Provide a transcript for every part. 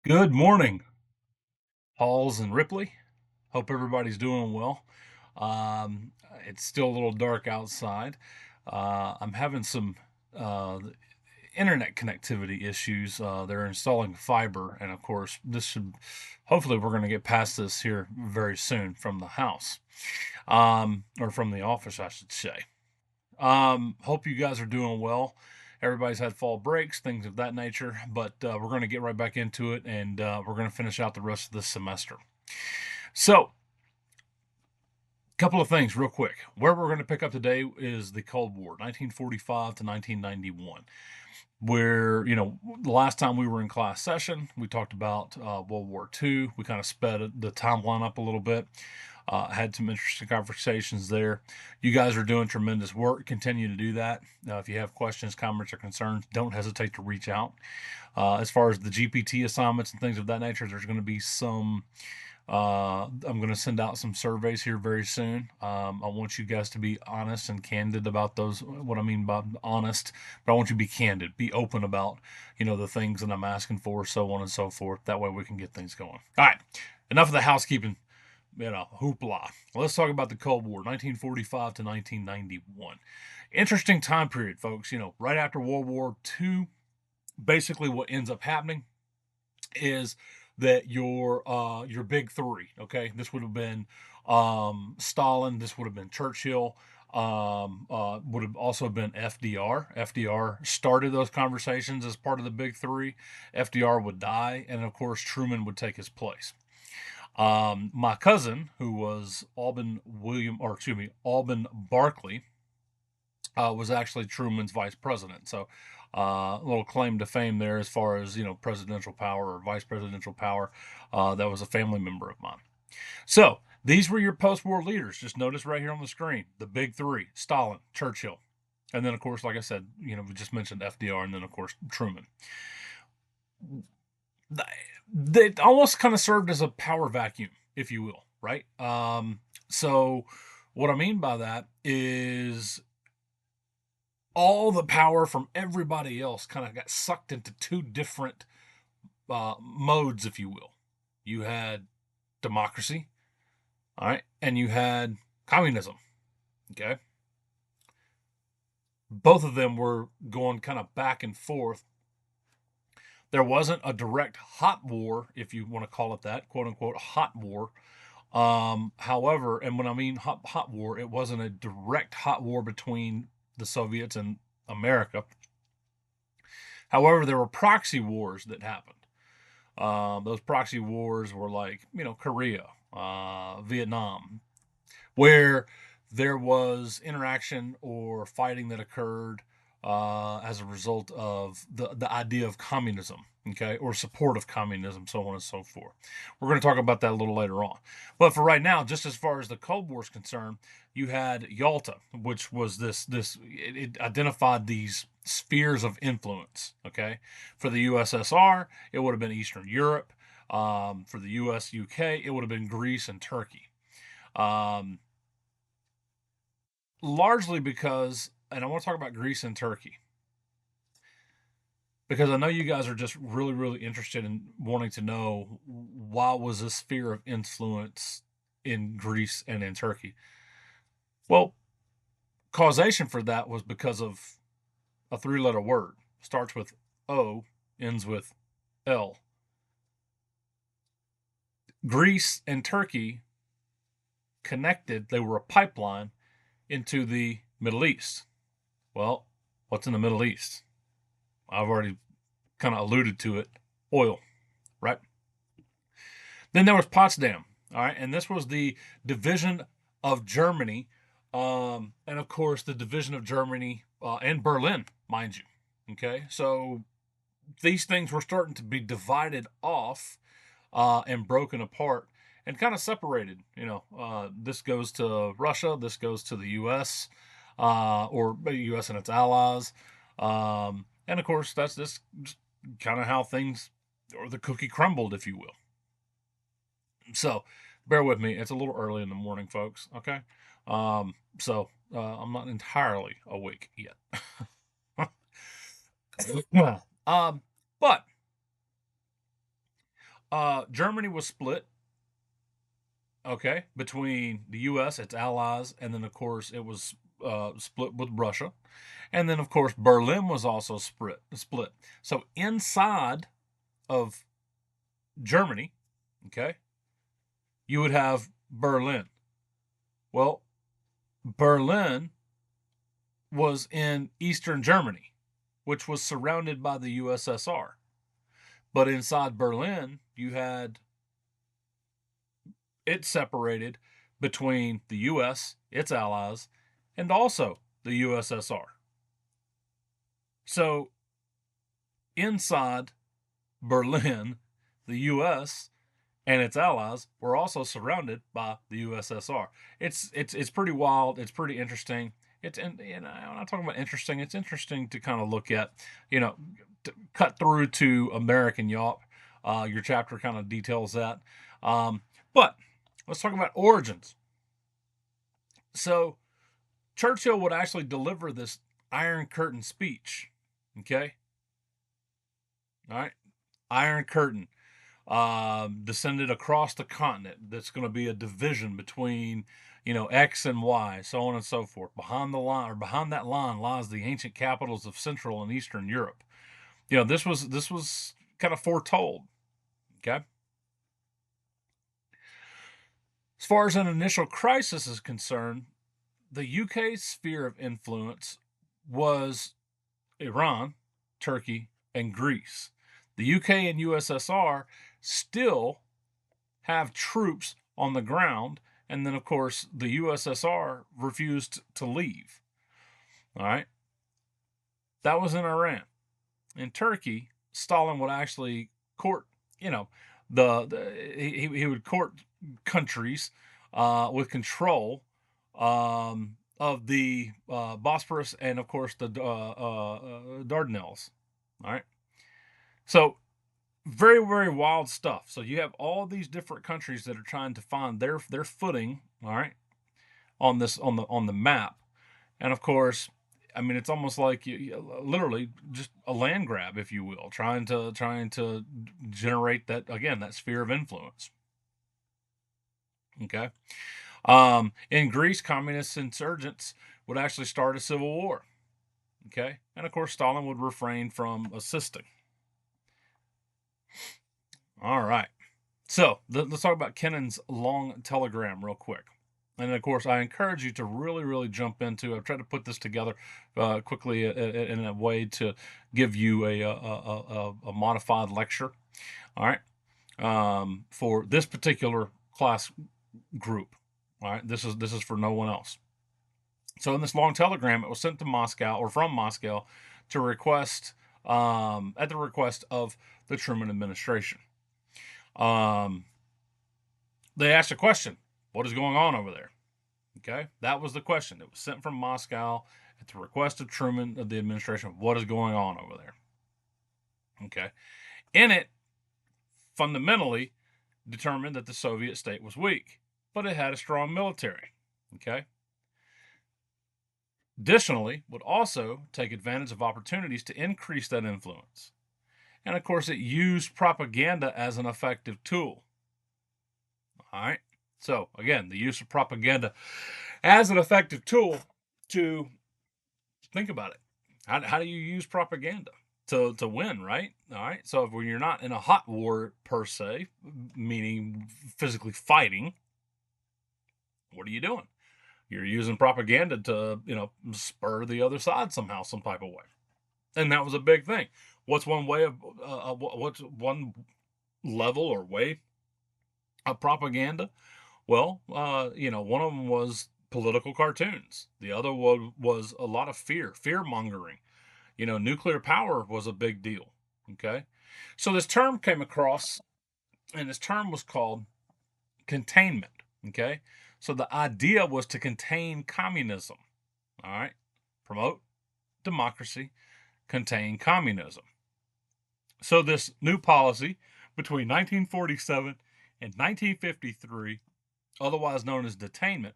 Good morning, Halls and Ripley. Hope everybody's doing well. Um, it's still a little dark outside. I'm having some uh, internet connectivity issues. They're installing fiber, and of course, hopefully, we're going to get past this here very soon from the house, or from the office, I should say. Hope you guys are doing well. Everybody's had fall breaks, things of that nature, but we're going to get right back into it, and we're going to finish out the rest of this semester. So, a couple of things real quick. Where we're going to pick up today is the Cold War, 1945 to 1991, where, the last time we were in class session, we talked about World War II. We kind of sped the timeline up a little bit. Had some interesting conversations there. You guys are doing tremendous work. Continue to do that. If you have questions, comments, or concerns, don't hesitate to reach out. As far as the GPT assignments and things of that nature, there's going to be some. I'm going to send out some surveys here very soon. I want you guys to be honest and candid about those. What I mean by honest, but I want you to be candid, be open about, the things that I'm asking for, so on and so forth. That way we can get things going. All right, enough of the housekeeping, hoopla. Let's talk about the Cold War, 1945 to 1991. Interesting time period, folks. Right after World War II, basically what ends up happening is that your big three. Okay, this would have been Stalin. This would have been Churchill. Would have also been FDR. FDR started those conversations as part of the big three. FDR would die, and of course Truman would take his place. My cousin, who was Alban Barkley, was actually Truman's vice president. So, a little claim to fame there as far as presidential power or vice presidential power. That was a family member of mine. So these were your post-war leaders. Just notice right here on the screen the big three: Stalin, Churchill, and then of course, like I said, we just mentioned FDR, and then of course Truman. They almost kind of served as a power vacuum, if you will, right? So what I mean by that is all the power from everybody else kind of got sucked into two different modes, if you will. You had democracy, all right, and you had communism. Okay, both of them were going kind of back and forth. There wasn't a direct hot war, if you want to call it that, quote unquote, hot war. However, and when I mean hot war, it wasn't a direct hot war between the Soviets and America. However, there were proxy wars that happened. Those proxy wars were like, Korea, Vietnam, where there was interaction or fighting that occurred as a result of the idea of communism, okay, or support of communism, so on and so forth. We're going to talk about that a little later on. But for right now, just as far as the Cold War is concerned, you had Yalta, which was it identified these spheres of influence, okay? For the USSR, it would have been Eastern Europe. For the US, UK, it would have been Greece and Turkey. Um, Largely because, and I want to talk about Greece and Turkey because I know you guys are just really, really interested in wanting to know why was this sphere of influence in Greece and in Turkey. Well, causation for that was because of a three-letter word. Starts with O, ends with L. Greece and Turkey connected, they were a pipeline into the Middle East. Well, what's in the Middle East? I've already kind of alluded to it. Oil, right? Then there was Potsdam, all right, and this was the division of Germany, and of course the division of Germany and Berlin, mind you. Okay, so these things were starting to be divided off and broken apart and kind of separated. This goes to Russia, this goes to the U.S. Or U.S. and its allies, and of course that's just kind of how things or the cookie crumbled, if you will. So bear with me. It's a little early in the morning, folks. Okay. So I'm not entirely awake yet. um, but Germany was split, okay, between the U.S., its allies, and then, of course, it was split with Russia. And then, of course, Berlin was also split. So inside of Germany, okay, you would have Berlin. Well, Berlin was in Eastern Germany, which was surrounded by the USSR. But inside Berlin, you had it separated between the US, its allies, and also the USSR. So inside Berlin, the US and its allies were also surrounded by the USSR. It's pretty wild. It's pretty interesting. It's and I'm not talking about interesting. It's interesting to kind of look at, cut through to American Yawp. Your chapter kind of details that. But let's talk about origins. So Churchill would actually deliver this Iron Curtain speech. Okay. All right. Iron Curtain descended across the continent. That's going to be a division between, X and Y, so on and so forth. Behind the line, or behind that line, lies the ancient capitals of Central and Eastern Europe. This was kind of foretold. Okay. As far as an initial crisis is concerned, the UK's sphere of influence was Iran, Turkey, and Greece. The UK and USSR still have troops on the ground, and then, of course, the USSR refused to leave. All right. That was in Iran. In Turkey, Stalin would actually court, he would court countries with control of the Bosporus and, of course, the Dardanelles. All right. So very, very wild stuff. So you have all these different countries that are trying to find their footing, all right, on this on the map. And of course, I mean, it's almost like literally just a land grab, if you will, trying to generate that sphere of influence. Okay. In Greece, communist insurgents would actually start a civil war. Okay. And of course, Stalin would refrain from assisting. All right. So let's talk about Kennan's long telegram real quick. And of course, I encourage you to really, really jump into. I've tried to put this together quickly in a way to give you a modified lecture. All right, for this particular class group. All right, this is for no one else. So in this long telegram, it was sent to Moscow or from Moscow to request at the request of the Truman administration. They asked a question: what is going on over there? Okay, that was the question. It was sent from Moscow at the request of Truman, of the administration. What is going on over there? Okay, in it, fundamentally determined that the Soviet state was weak, but it had a strong military. Okay. Additionally, would also take advantage of opportunities to increase that influence. And of course, it used propaganda as an effective tool. All right. So, again, the use of propaganda as an effective tool to think about it. How do you use propaganda to win, right? All right. So, when you're not in a hot war per se, meaning physically fighting, what are you doing? You're using propaganda to, spur the other side somehow, some type of way. And that was a big thing. What's one way of, what's one level or way of propaganda? Well, one of them was political cartoons. The other one was a lot of fear mongering. Nuclear power was a big deal. Okay. So this term came across, and this term was called containment. Okay. So the idea was to contain communism. All right. Promote democracy, contain communism. So this new policy between 1947 and 1953, otherwise known as detainment,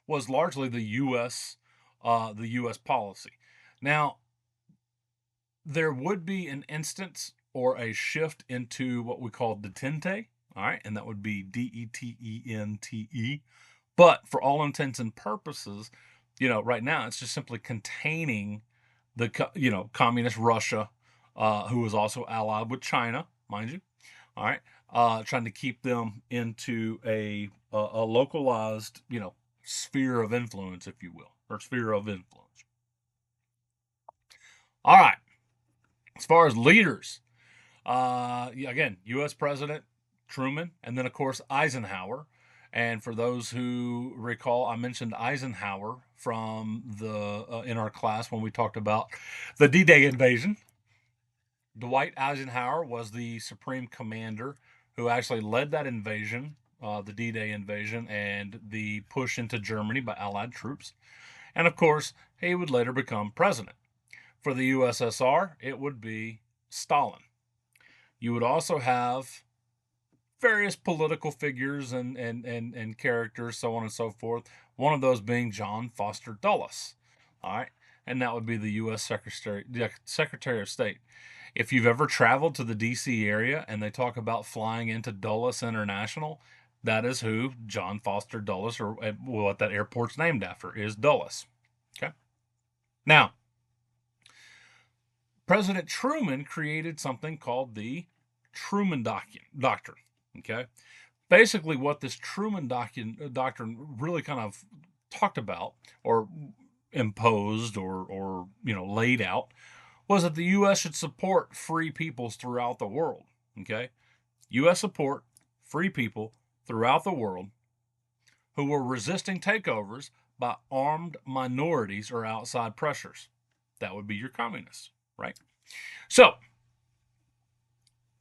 was largely the U.S. policy. Now, there would be an instance or a shift into what we call detente. All right, and that would be Detente. But for all intents and purposes, right now it's just simply containing the communist Russia, who was also allied with China, mind you. All right, trying to keep them into a localized sphere of influence, if you will, or sphere of influence. All right, as far as leaders, again, U.S. President Truman, and then of course Eisenhower. And for those who recall, I mentioned Eisenhower from the in our class when we talked about the D-Day invasion. Dwight Eisenhower was the supreme commander who actually led that invasion, the D-Day invasion, and the push into Germany by Allied troops. And of course, he would later become president. For the USSR, it would be Stalin. You would also have various political figures and characters, so on and so forth. One of those being John Foster Dulles. All right, and that would be the U.S. Secretary of State. If you've ever traveled to the D.C. area and they talk about flying into Dulles International, that is who John Foster Dulles, or what that airport's named after, is Dulles. Okay. Now, President Truman created something called the Truman Doctrine. Okay. Basically, what this Truman Doctrine really kind of talked about, or imposed, or laid out, was that the U.S. should support free peoples throughout the world. Okay. U.S. support free people throughout the world who were resisting takeovers by armed minorities or outside pressures. That would be your communists, right? So,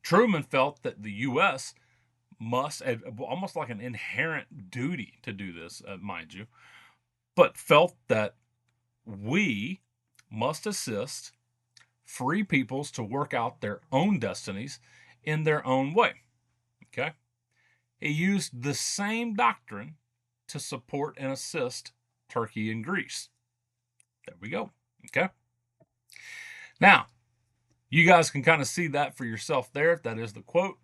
Truman felt that the U.S. must, almost like an inherent duty to do this, mind you, but felt that we must assist free peoples to work out their own destinies in their own way. Okay? He used the same doctrine to support and assist Turkey and Greece. There we go. Okay? Now, you guys can kind of see that for yourself there. That is the quote.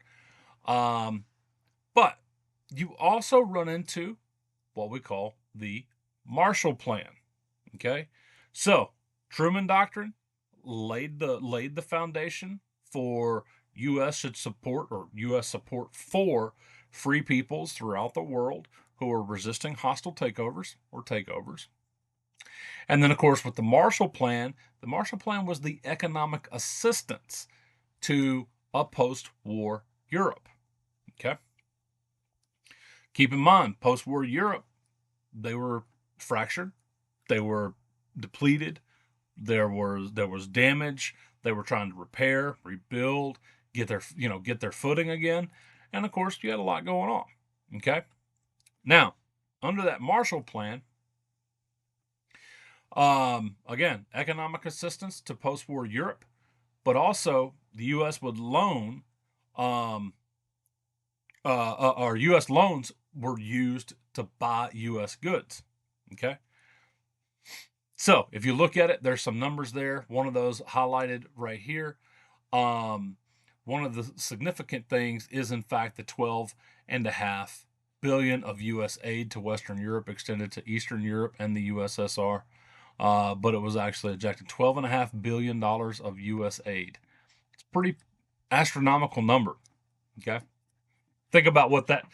But you also run into what we call the Marshall Plan. Okay? So, Truman Doctrine laid the foundation for U.S. should support, or U.S. support for free peoples throughout the world who are resisting hostile takeovers or takeovers. And then, of course, with the Marshall Plan was the economic assistance to a post-war Europe. Okay? Keep in mind, post-war Europe, they were fractured, they were depleted, there was damage, they were trying to repair, rebuild, get their footing again, and of course, you had a lot going on. Okay? Now, under that Marshall Plan, again, economic assistance to post-war Europe, but also the U.S. would loan, our U.S. loans were used to buy U.S. goods. Okay? So if you look at it, there's some numbers there. One of those highlighted right here. One of the significant things is, in fact, the $12.5 billion of U.S. aid to Western Europe extended to Eastern Europe and the USSR. But it was actually ejected. $12.5 billion of U.S. aid. It's a pretty astronomical number. Okay, think about what that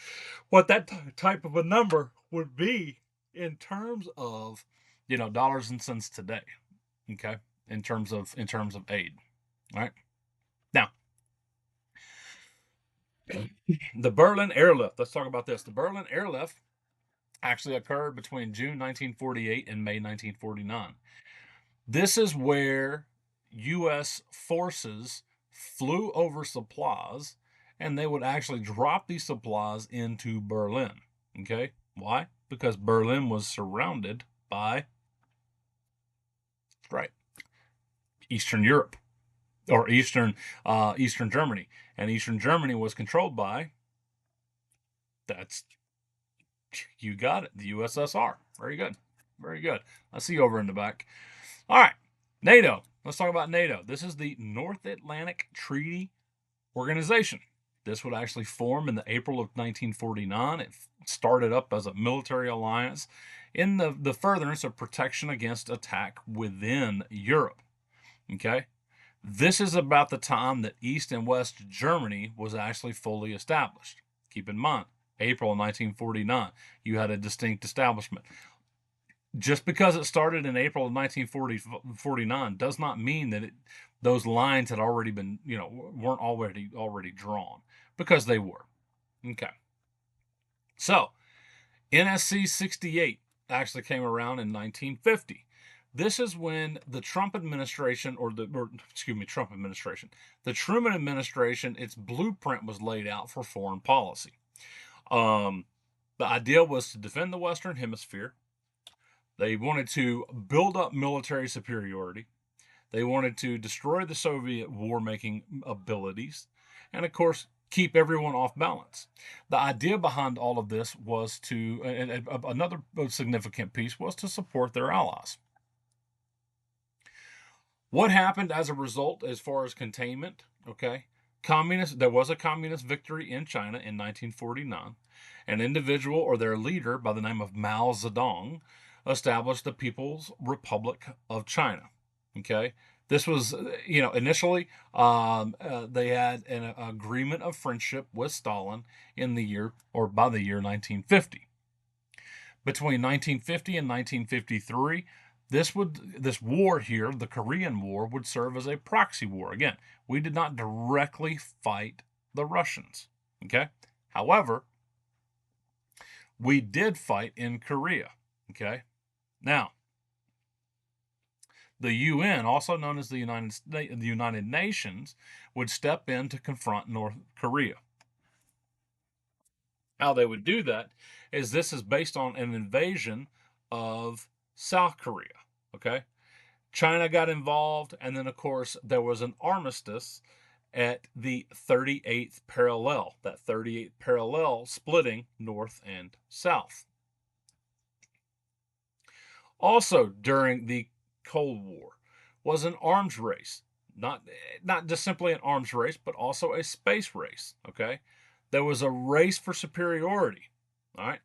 type of a number would be in terms of dollars and cents today. Okay, in terms of aid. All right. Now, the Berlin Airlift. Let's talk about this. The Berlin Airlift actually occurred between June 1948 and May 1949. This is where U.S. forces flew over supplies, and they would actually drop these supplies into Berlin. Okay? Why? Because Berlin was surrounded by, right, Eastern Europe, or Eastern Germany. And Eastern Germany was controlled by, you got it, the USSR. Very good. Very good. I see you over in the back. All right, NATO. Let's talk about NATO. This is the North Atlantic Treaty organization. This would actually form in the April of 1949. It started up as a military alliance in the furtherance of protection against attack within Europe. Okay? This is about the time that East and West Germany was actually fully established. Keep in mind, April of 1949, you had a distinct establishment. Just because it started in April of 1949 does not mean that those lines had already been, weren't already drawn, because they were. Okay. So, NSC 68 actually came around in 1950. This is when the Trump administration, the Truman administration, its blueprint was laid out for foreign policy. The idea was to defend the Western Hemisphere. They wanted to build up military superiority. They wanted to destroy the Soviet war-making abilities. And, of course, keep everyone off balance. The idea behind all of this was to, and another significant piece was to support their allies. What happened as a result as far as containment? Okay. There was a communist victory in China in 1949. An individual or their leader by the name of Mao Zedong established the People's Republic of China. Okay. This was, initially they had an agreement of friendship with Stalin by the year 1950. Between 1950 and 1953, this war here, the Korean War, would serve as a proxy war. Again, we did not directly fight the Russians. Okay? However, we did fight in Korea. Okay? Now, the UN, also known as the United Nations, would step in to confront North Korea. How they would do that is this is based on an invasion of South Korea. Okay? China got involved, and then, of course, there was an armistice at the 38th parallel, that 38th parallel splitting North and South. Also, during the Cold War was an arms race, not just simply an arms race, but also a space race. Okay, there was a race for superiority. All right,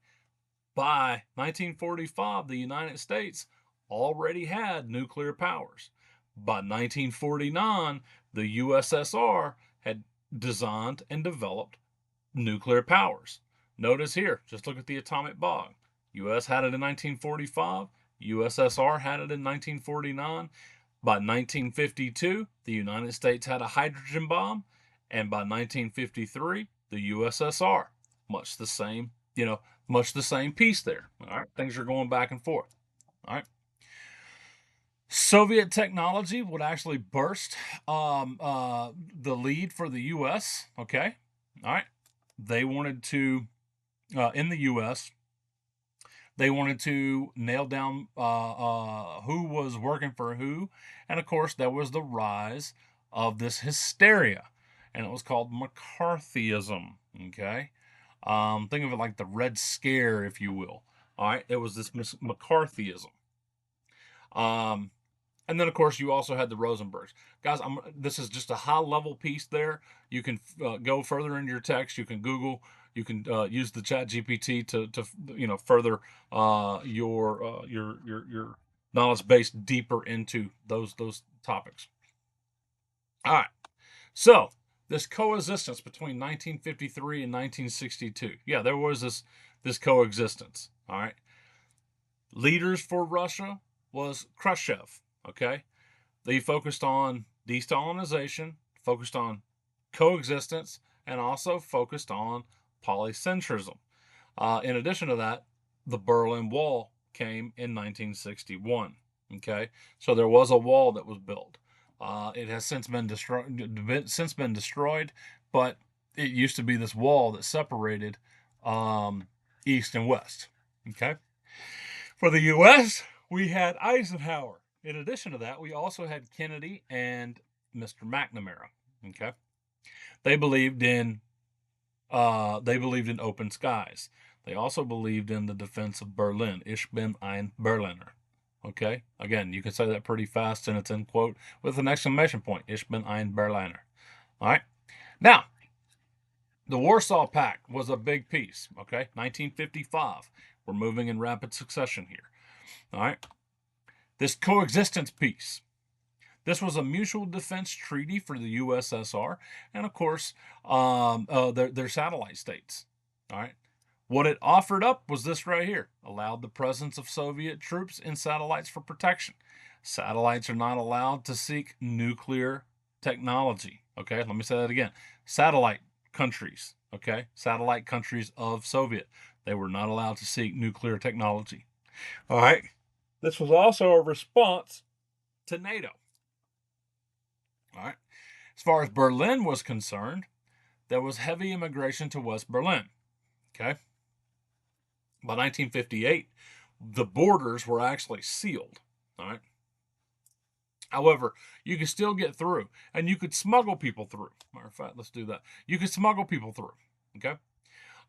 by 1945, the United States already had nuclear powers. By 1949, the USSR had designed and developed nuclear powers. Notice here, just look at the atomic bomb. US had it in 1945. USSR had it in 1949. By 1952, the United States had a hydrogen bomb, and by 1953, the USSR. Much the same piece there. All right, things are going back and forth. All right. Soviet technology would actually burst the lead for the U.S. Okay, all right. They wanted to, in the U.S., they wanted to nail down who was working for who. And, of course, there was the rise of this hysteria. And it was called McCarthyism. Okay? Think of it like the Red Scare, if you will. All right? It was this McCarthyism. And then, of course, you also had the Rosenbergs. Guys, this is just a high-level piece there. You can go further into your text. You can Google. You can use the Chat GPT to further your knowledge base deeper into those topics. All right. So this coexistence between 1953 and 1962. Yeah, there was this coexistence. All right. Leaders for Russia was Khrushchev. Okay, they focused on de-Stalinization, focused on coexistence, and also focused on polycentrism. In addition to that, the Berlin Wall came in 1961. Okay, so there was a wall that was built. It has since been destroyed, but it used to be this wall that separated East and West. Okay, for the U.S., we had Eisenhower. In addition to that, we also had Kennedy and Mr. McNamara. Okay, they believed in open skies. They also believed in the defense of Berlin. Ich bin ein Berliner. Okay, again, you can say that pretty fast, and it's in quote with an exclamation point. Ich bin ein Berliner. All right. Now, the Warsaw Pact was a big piece, okay? 1955. We're moving in rapid succession here. All right. This coexistence piece. This was a mutual defense treaty for the USSR and, of course, their satellite states. All right. What it offered up was this right here: allowed the presence of Soviet troops in satellites for protection. Satellites are not allowed to seek nuclear technology. Okay, let me say that again. Satellite countries, okay, satellite countries of Soviet, they were not allowed to seek nuclear technology. All right. This was also a response to NATO. All right. As far as Berlin was concerned, there was heavy immigration to West Berlin. Okay. By 1958, the borders were actually sealed. All right. However, you could still get through, and you could smuggle people through. Matter of fact, let's do that. You could smuggle people through. Okay.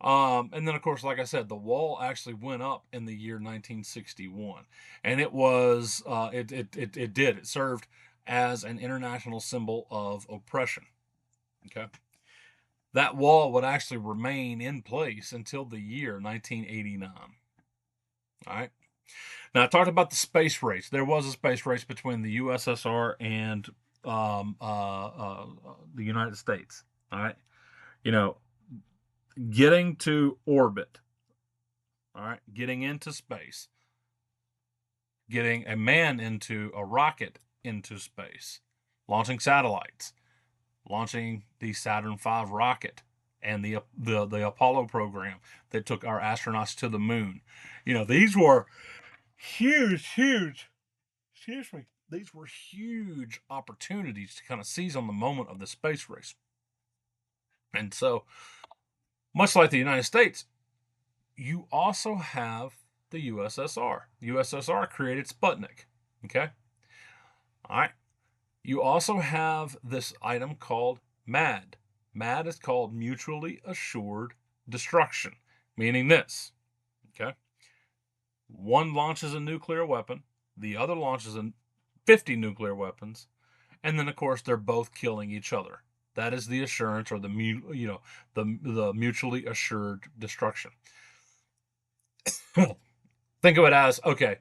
And then, of course, like I said, the wall actually went up in the year 1961, and it was it did it served as an international symbol of oppression. Okay. That wall would actually remain in place until the year 1989. All right. Now, I talked about the space race. There was a space race between the USSR and the United States. All right. You know, getting to orbit, all right, getting into space, getting a man into a rocket into space, launching satellites, launching the Saturn V rocket and the Apollo program that took our astronauts to the moon. You know, these were huge, excuse me, these were huge opportunities to kind of seize on the moment of the space race. And so, much like the United States, you also have the USSR. USSR created Sputnik. Okay? All right. You also have this item called MAD. MAD is called Mutually Assured Destruction, meaning this. Okay? One launches a nuclear weapon, the other launches 50 nuclear weapons, and then, of course, they're both killing each other. That is the assurance, or the mutually assured destruction. Think of it as, okay,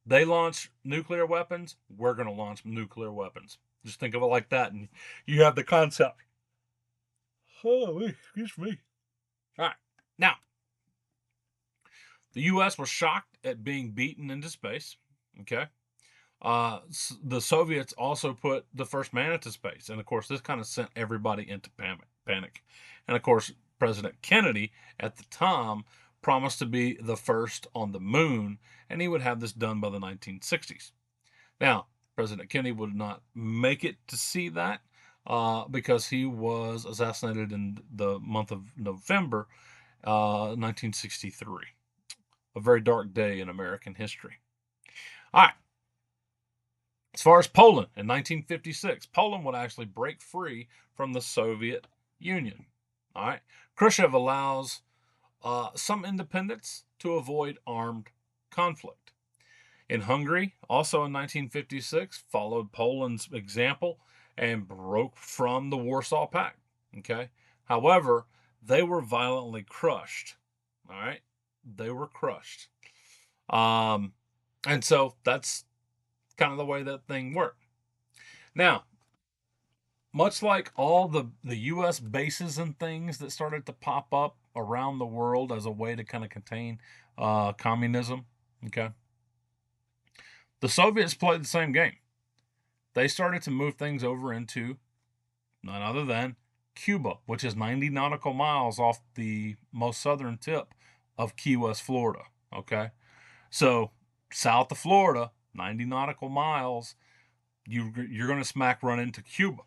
they launch nuclear weapons, we're going to launch nuclear weapons. Just think of it like that, and you have the concept. Oh, excuse me. All right. Now, the U.S. was shocked at being beaten into space. Okay. The Soviets also put the first man into space. And, of course, this kind of sent everybody into panic. And, of course, President Kennedy at the time promised to be the first on the moon, and he would have this done by the 1960s. Now, President Kennedy would not make it to see that because he was assassinated in the month of November 1963. A very dark day in American history. All right. As far as Poland, in 1956, Poland would actually break free from the Soviet Union. All right. Khrushchev allows some independence to avoid armed conflict. In Hungary, also in 1956, followed Poland's example and broke from the Warsaw Pact. Okay. However, they were violently crushed. All right. They were crushed. And so that's kind of the way that thing worked. Now, much like all the U.S. bases and things that started to pop up around the world as a way to kind of contain communism, okay, the Soviets played the same game. They started to move things over into none other than Cuba, which is 90 nautical miles off the most southern tip of Key West, Florida. Okay, so south of Florida, 90 nautical miles, you're going to smack run into Cuba.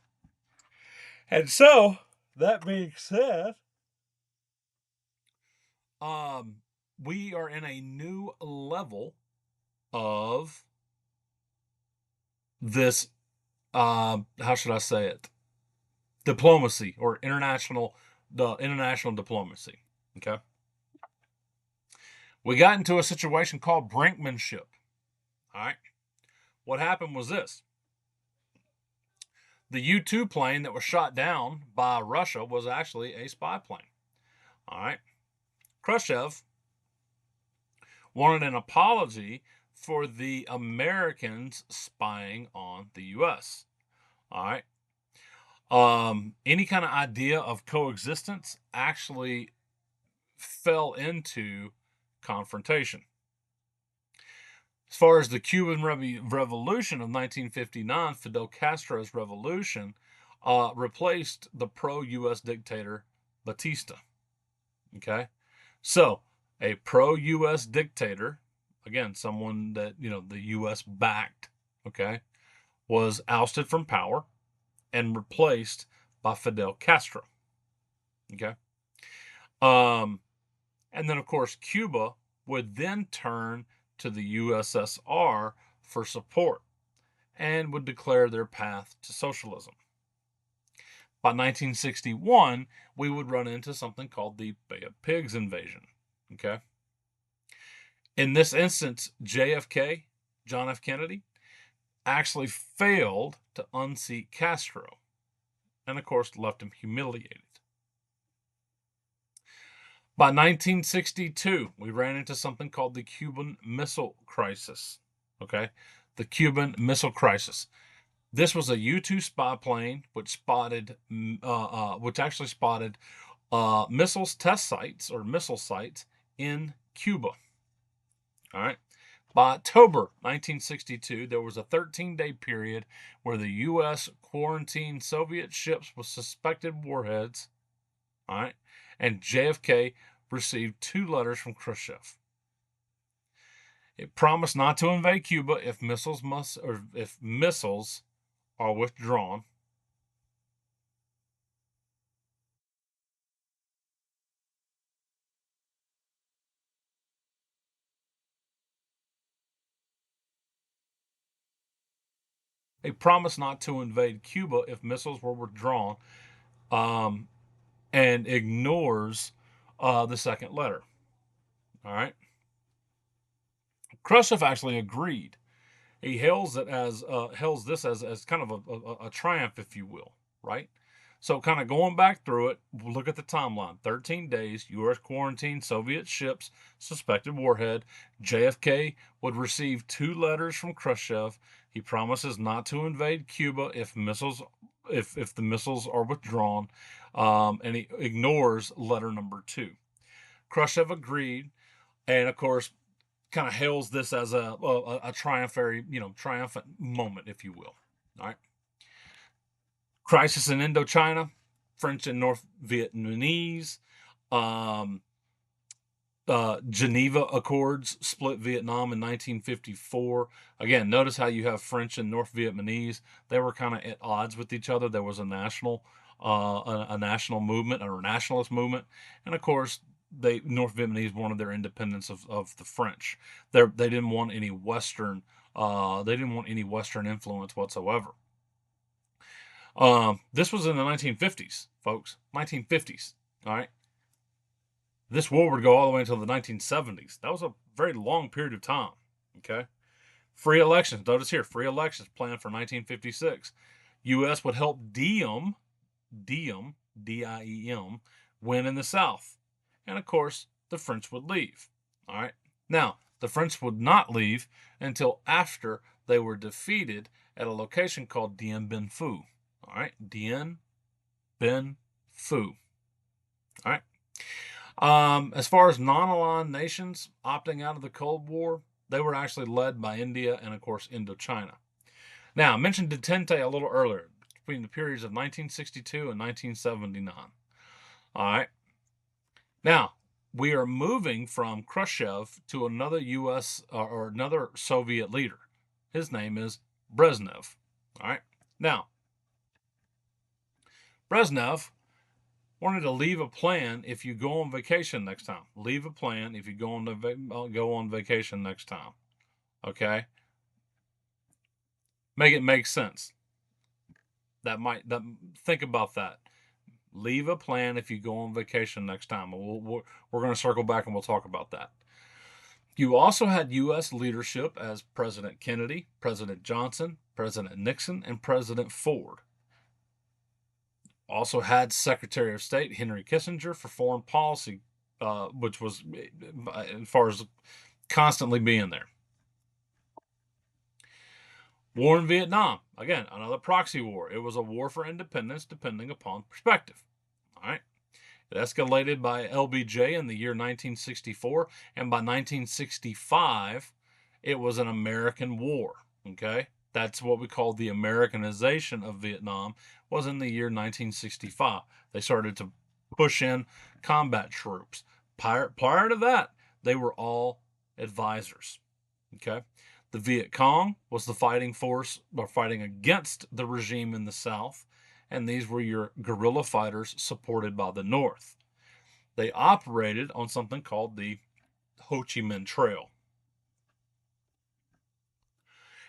And so, that being said, we are in a new level of this, how should I say it? Diplomacy, or international diplomacy. Okay. We got into a situation called brinkmanship. All right. What happened was this: The U-2 plane that was shot down by Russia was actually a spy plane. All right. Khrushchev wanted an apology for the Americans spying on the U.S. All right. Any kind of idea of coexistence actually fell into confrontation. As far as the Cuban Revolution of 1959, Fidel Castro's revolution replaced the pro-U.S. dictator Batista. Okay, so a pro-U.S. dictator, again, someone that the U.S. backed, okay, was ousted from power and replaced by Fidel Castro. Okay, and then of course Cuba would then turn to the USSR for support and would declare their path to socialism. By 1961, we would run into something called the Bay of Pigs invasion. Okay. In this instance, JFK, John F. Kennedy, actually failed to unseat Castro and, of course, left him humiliated. By 1962, we ran into something called the Cuban Missile Crisis. Okay, the Cuban Missile Crisis. This was a U-2 spy plane which actually spotted missiles test sites or missile sites in Cuba. All right. By October 1962, there was a 13-day period where the U.S. quarantined Soviet ships with suspected warheads. All right, and JFK received 2 letters from Khrushchev. It promised not to invade Cuba if missiles are withdrawn. They promised not to invade Cuba if missiles were withdrawn, and ignores the second letter. All right. Khrushchev actually agreed. He hails this as kind of a triumph, if you will, right? So kind of going back through it, look at the timeline. 13 days, U.S. quarantine, Soviet ships, suspected warhead. JFK would receive 2 letters from Khrushchev. He promises not to invade Cuba if the missiles are withdrawn, and he ignores letter number 2. Khrushchev agreed, and of course, kind of hails this as a triumphant moment, if you will. All right. Crisis in Indochina, French and North Vietnamese, Geneva Accords split Vietnam in 1954. Again, notice how you have French and North Vietnamese. They were kind of at odds with each other. There was a national movement or a nationalist movement, and of course, North Vietnamese wanted their independence of the French. They didn't want any Western. They didn't want any Western influence whatsoever. This was in the 1950s, folks. 1950s. All right. This war would go all the way until the 1970s. That was a very long period of time. Okay. Free elections. Notice here, free elections planned for 1956. U.S. would help Diem, D-I-E-M, win in the South. And of course, the French would leave. All right. Now, the French would not leave until after they were defeated at a location called Dien Bien Phu. All right. Dien Bien Phu. All right. As far as non-aligned nations opting out of the Cold War, they were actually led by India and, of course, Indochina. Now, I mentioned Detente a little earlier, between the periods of 1962 and 1979. All right. Now, we are moving from Khrushchev to another U.S. or another Soviet leader. His name is Brezhnev. All right. Now, Brezhnev wanted to leave a plan if you go on vacation next time. Leave a plan if you go on vacation next time. Okay. Make it make sense. Think about that. Leave a plan if you go on vacation next time. We're going to circle back and we'll talk about that. You also had U.S. leadership as President Kennedy, President Johnson, President Nixon, and President Ford. Also had Secretary of State Henry Kissinger for foreign policy, which was as far as constantly being there. War in Vietnam, again, another proxy war. It was a war for independence, depending upon perspective. All right. It escalated by LBJ in the year 1964, and by 1965, it was an American war. Okay, that's what we call the Americanization of Vietnam. Was in the year 1965. They started to push in combat troops. Prior to that, they were all advisors. Okay, the Viet Cong was the fighting force, or fighting against the regime in the South, and these were your guerrilla fighters supported by the North. They operated on something called the Ho Chi Minh Trail.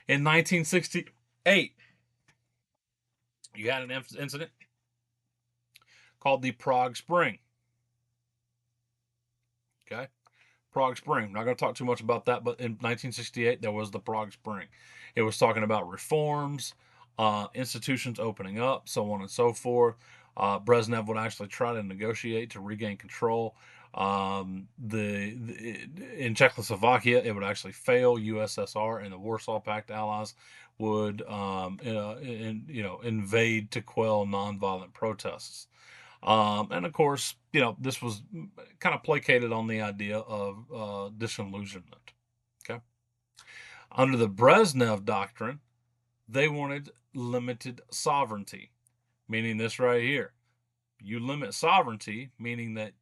In 1968, you had an incident called the Prague Spring. Okay, Prague Spring. I'm not going to talk too much about that, but in 1968, there was the Prague Spring. It was talking about reforms, institutions opening up, so on and so forth. Brezhnev would actually try to negotiate to regain control. In Czechoslovakia, it would actually fail. USSR and the Warsaw Pact allies would invade to quell nonviolent protests. And of course, this was kind of placated on the idea of disillusionment. Okay. Under the Brezhnev doctrine, they wanted limited sovereignty, meaning this right here. You limit sovereignty, meaning that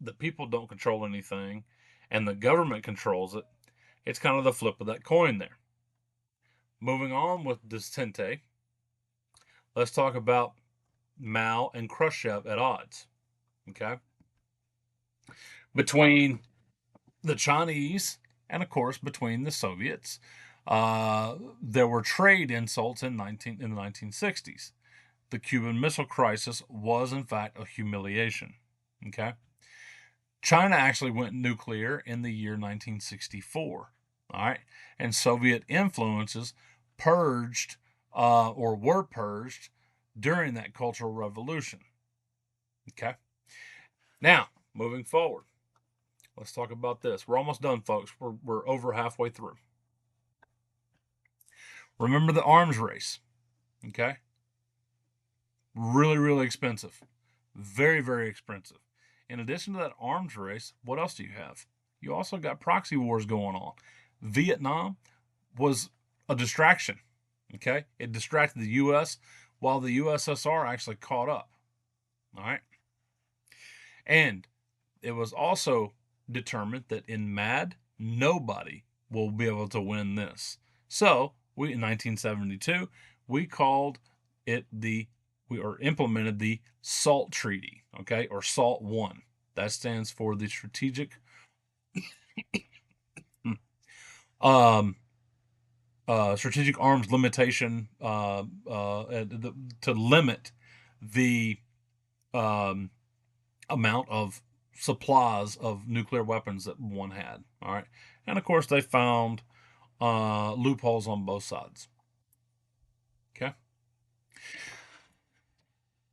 the people don't control anything and the government controls it. It's kind of the flip of that coin there. Moving on with Destente, let's talk about Mao and Khrushchev at odds. Okay. Between the Chinese and, of course, between the Soviets, there were trade insults in the 1960s. The Cuban Missile Crisis was, in fact, a humiliation. Okay. China actually went nuclear in the year 1964. All right. And Soviet influences purged or were purged during that Cultural Revolution. Okay. Now, moving forward, let's talk about this. We're almost done, folks. We're over halfway through. Remember the arms race. Okay. Really, really expensive. Very, very expensive. In addition to that arms race, what else do you have? You also got proxy wars going on. Vietnam was a distraction. Okay. It distracted the U.S. while the USSR actually caught up. All right. And it was also determined that in MAD, nobody will be able to win this. So in 1972, we called it we implemented the SALT Treaty, okay, or SALT I. That stands for the Strategic Strategic Arms Limitation to limit the amount of supplies of nuclear weapons that one had. All right, and of course they found loopholes on both sides. Okay.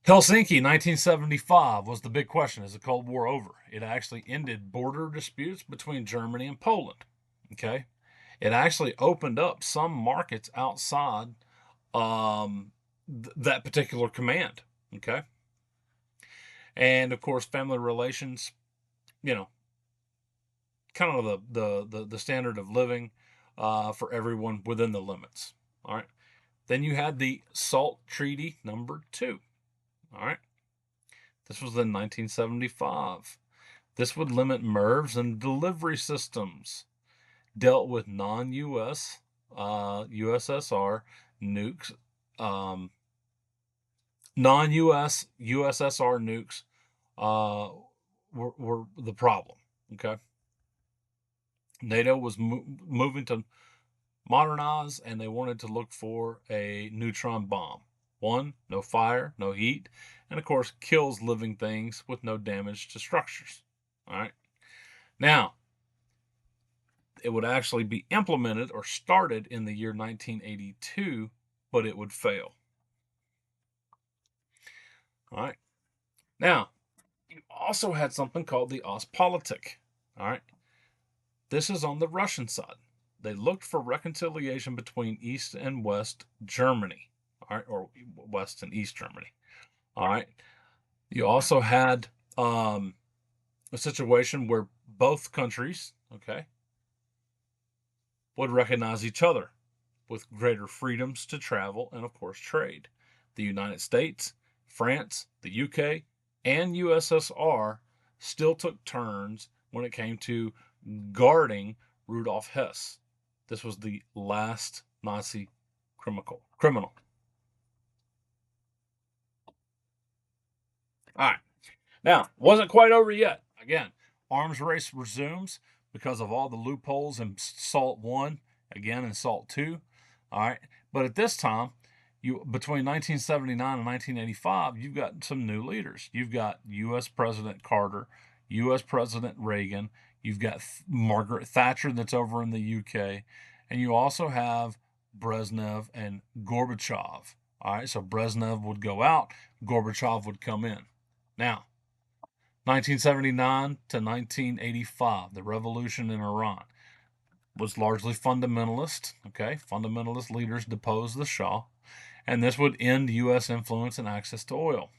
Helsinki, 1975 was the big question. Is the Cold War over? It actually ended border disputes between Germany and Poland. Okay. It actually opened up some markets outside that particular command. Okay. And of course, family relations, kind of the standard of living for everyone within the limits. All right. Then you had the SALT Treaty number 2. All right. This was in 1975. This would limit MIRVs and delivery systems. Dealt with non-U.S. USSR nukes. Non-U.S. USSR nukes were the problem. Okay. NATO was moving to modernize, and they wanted to look for a neutron bomb. One, no fire, no heat, and of course kills living things with no damage to structures. All right. Now, it would actually be implemented or started in the year 1982, but it would fail. All right. Now, you also had something called the Ostpolitik. All right. This is on the Russian side. They looked for reconciliation between East and West Germany. All right. Or West and East Germany. All right. You also had a situation where both countries, okay, would recognize each other with greater freedoms to travel and, of course, trade. The United States, France, the UK, and USSR still took turns when it came to guarding Rudolf Hess. This was the last Nazi criminal. All right. Now, wasn't quite over yet. Again, arms race resumes because of all the loopholes in SALT 1, again in SALT 2. All right. But at this time, between 1979 and 1985, you've got some new leaders. You've got U.S. President Carter, U.S. President Reagan, you've got Margaret Thatcher that's over in the U.K., and you also have Brezhnev and Gorbachev. All right, so Brezhnev would go out, Gorbachev would come in. Now, 1979 to 1985, the revolution in Iran was largely fundamentalist. Okay, fundamentalist leaders deposed the Shah, and this would end U.S. influence and access to oil.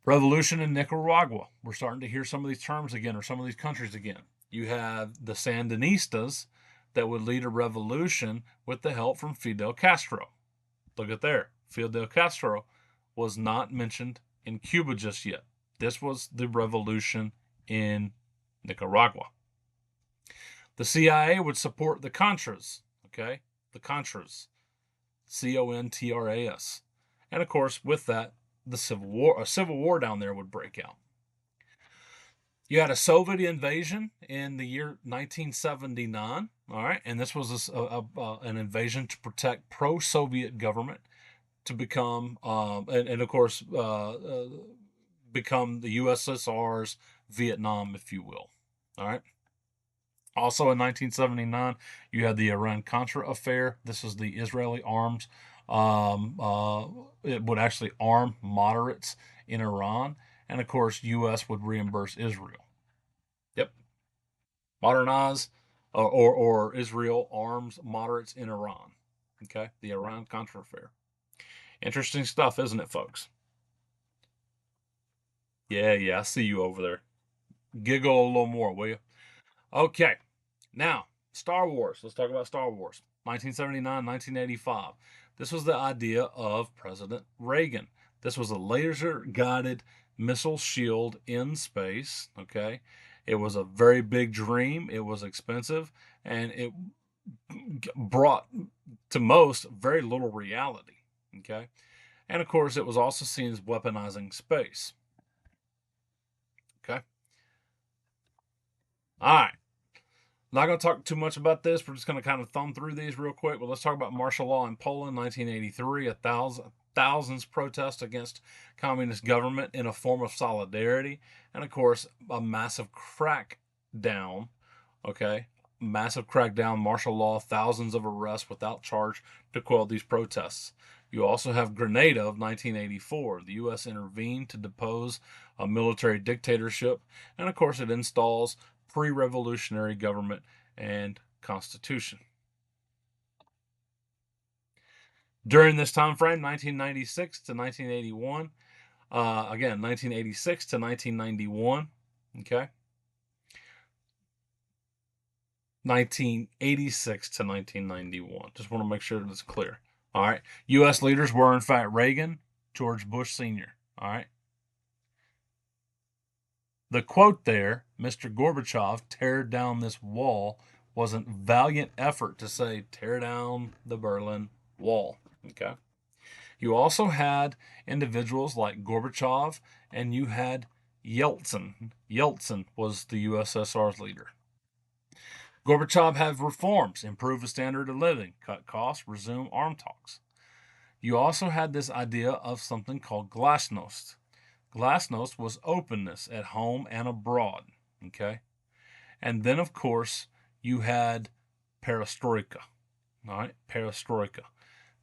Revolution in Nicaragua. We're starting to hear some of these terms again, or some of these countries again. You have the Sandinistas that would lead a revolution with the help from Fidel Castro. Look at there. Fidel Castro was not mentioned in Cuba just yet. This was the revolution in Nicaragua. The CIA would support the Contras, okay? The Contras, CONTRAS. And of course, with that, a civil war down there would break out. You had a Soviet invasion in the year 1979, all right? And this was an invasion to protect pro-Soviet government to become, and of course, become the USSR's Vietnam, if you will. All right. Also in 1979, you had the Iran-Contra affair. This is the Israeli arms. It would actually arm moderates in Iran. And of course, U.S. would reimburse Israel. Yep. Modernize or Israel arms moderates in Iran. Okay. The Iran-Contra affair. Interesting stuff, isn't it, folks? Yeah, I see you over there. Giggle a little more, will you? Okay, now, Star Wars. Let's talk about Star Wars. 1979, 1985. This was the idea of President Reagan. This was a laser-guided missile shield in space, okay? It was a very big dream. It was expensive, and it brought to most very little reality, okay? And of course, it was also seen as weaponizing space. Okay. All right. Not going to talk too much about this. We're just going to kind of thumb through these real quick. But let's talk about martial law in Poland, 1983. Thousands protest against communist government in a form of solidarity. And of course, a massive crackdown. Okay. Massive crackdown, martial law, thousands of arrests without charge to quell these protests. You also have Grenada of 1984. The U.S. intervened to depose a military dictatorship, and of course, it installs pre-revolutionary government and constitution. During this time frame, 1996 to 1981, again, 1986 to 1991, okay? 1986 to 1991. Just want to make sure that's clear. All right. U.S. leaders were, in fact, Reagan, George Bush Sr. All right. The quote there, Mr. Gorbachev, tear down this wall, was a valiant effort to say, tear down the Berlin Wall. Okay. You also had individuals like Gorbachev, and you had Yeltsin. Yeltsin was the USSR's leader. Gorbachev had reforms, improve the standard of living, cut costs, resume arm talks. You also had this idea of something called glasnost. Glasnost was openness at home and abroad. Okay. And then, of course, you had perestroika. All right. Perestroika.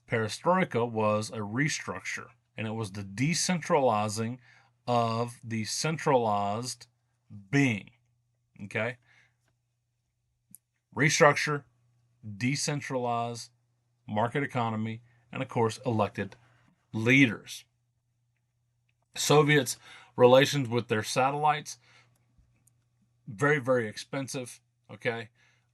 Perestroika was a restructure, and it was the decentralizing of the centralized being. Okay? Restructure, decentralize, market economy, and of course, elected leaders. Soviets' relations with their satellites, very, very expensive. Okay?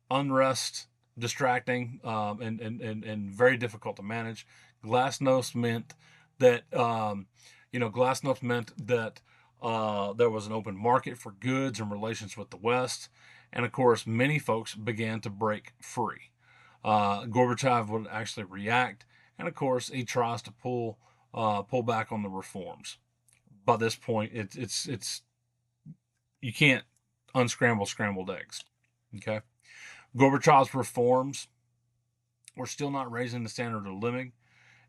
Unrest, distracting, and very difficult to manage. Glasnost meant that Glasnost meant that there was an open market for goods and relations with the West, and of course, many folks began to break free. Gorbachev would actually react, and of course, he tries to pull back on the reforms. By this point, it's you can't unscramble scrambled eggs. Okay. Gorbachev's reforms were still not raising the standard of living,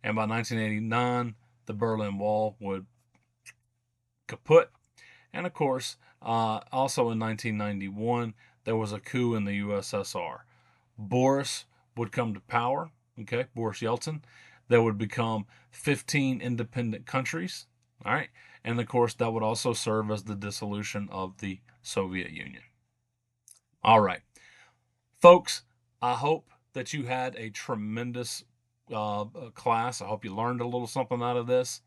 and by 1989, the Berlin Wall would kaput. And of course, also in 1991, there was a coup in the USSR. Boris would come to power, okay, Boris Yeltsin. There would become 15 independent countries, all right, and of course, that would also serve as the dissolution of the Soviet Union. All right. Folks, I hope that you had a tremendous class. I hope you learned a little something out of this.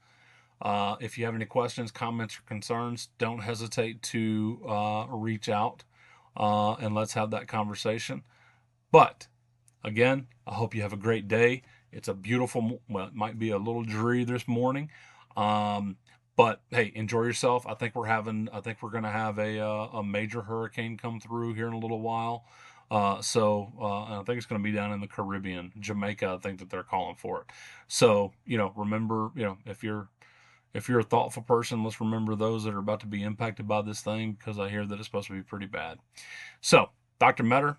If you have any questions, comments, or concerns, don't hesitate to reach out and let's have that conversation. But again, I hope you have a great day. It's a beautiful, well, it might be a little dreary this morning. But hey, enjoy yourself. I think we're going to have a major hurricane come through here in a little while. I think it's going to be down in the Caribbean, Jamaica. I think that they're calling for it. So, remember, if you're a thoughtful person, let's remember those that are about to be impacted by this thing, because I hear that it's supposed to be pretty bad. So, Dr. Metter,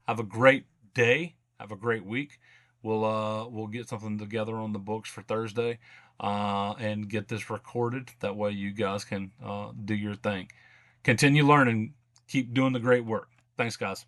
have a great day. Have a great week. We'll get something together on the books for Thursday and get this recorded. That way you guys can do your thing. Continue learning. Keep doing the great work. Thanks, guys.